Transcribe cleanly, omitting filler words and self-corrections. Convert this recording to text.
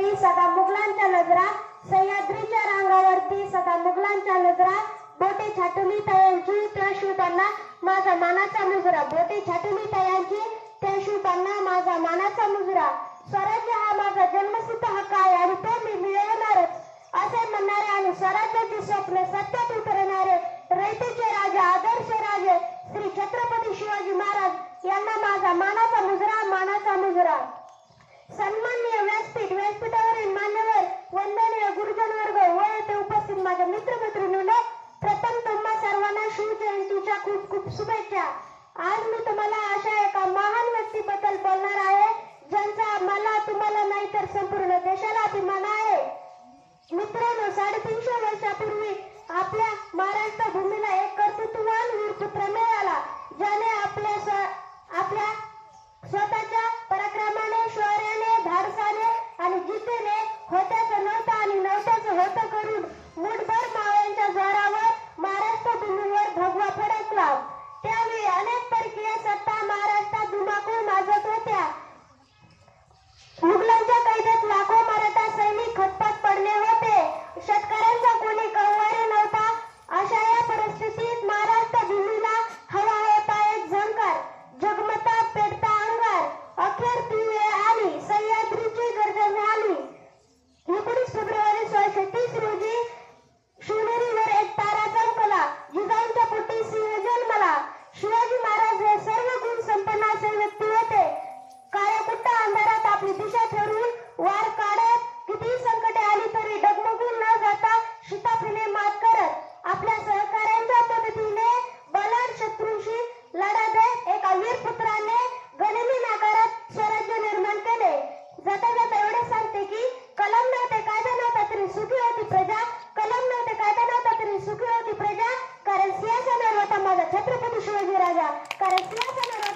रांगावरती सदा मुघलांच्या नजरा, सह्याद्रीच्या रांगावरती सदा मुघलांच्या नजरा, बोटे छाटली तयांची त्या शिवतांना माझा मानाचा मुजरा, बोटे छाटली तयांची त्या शिवतांना माझा मानाचा मुजरा. स्वराज्य हा माझा जन्मसिद्ध हक्क आहे आणि तो मी मिळवणारच असे म्हणणारे आणि स्वराज्याची स्वप्न सत्यात उतरणारे रयतेचे राजा, आदर्श राजे श्री छत्रपती शिवाजी महाराज यांना माझा मानाचा मुजरा, मानाचा मुजरा. सन्माननीय व्यासपीठ, व्यासपीठावरील मान्यवर, वंदनीय गुरुजन वर्ग व येथे उपस्थित माझ्या मित्रमैत्रिणींनो, प्रथम तुम्हा सर्वांना शिवजयंतीच्या खूप खूप शुभेच्छा. आज मी तुम्हाला अशा एका महान व्यक्तीबद्दल बोलणार आहे ज्यांचा मला, तुम्हाला नाही तर संपूर्ण देशाला अभिमान आहे. मित्रांनो, 350 वर्षापूर्वी आपल्या महाराष्ट्र भूमीला एक कर्तृत्ववान वीरपुत्र मिळाला ज्याने आपल्या स्वतःच्या पराक्रमाने, शौर्याने, धाडसाने आणि जिद्दीने होत्याचं नव्हतं आणि नव्हत्याचं होतं करून मुठभर मावळ्यांच्या जोरावर महाराष्ट्र भूमीवर भगवा फडकला. त्यावेळी अनेक परकीय सत्ता महाराष्ट्रात धुमाकूळ माजत होत्या. मुघलांच्या कैदेत लाखो मराठा सैनिक खतपत पडले होते. शेतकऱ्यांचा कोणी कव्वारी नव्हता. अशा या परिस्थितीत महाराष्ट्र भूमीला हवा होता एक झंकार, जगमता पेटता अंगार. अखेर ती वेळ आली, सह्याद्रीची गर्जन झाली. 19 फेब्रुवारी 1630 रोजी शिवनेरीवर एक तारा चमकला, जिजाऊंच्या पोटी सिंह जन्मला. शिवाजी महाराज हे सर्व गुण संपन्न असे व्यक्ती होते. काळ्याकुट्ट अंधारात आपली दिशा ठरवून वार काढत, कितीही संकटे आली तरी डगमगून न जाता शिताफीने मात करत आपल्या सहकाऱ्यांच्या मदतीने बलाढ्य शत्रूंशी लढा देत एका वीर पुत्राने गनिमी नाकारत स्वराज्य निर्माण केले. जाता जाता एवढे सांगते की कलम नव्हते, कायदा नव्हता तरी सुखी होती प्रजा. कलम नव्हते, कायदा नव्हता तरी सुखी होती प्रजा. कारण सिंहासनावर होता माझा छत्रपती शिवाजी राजा. कारण सिंहासनावर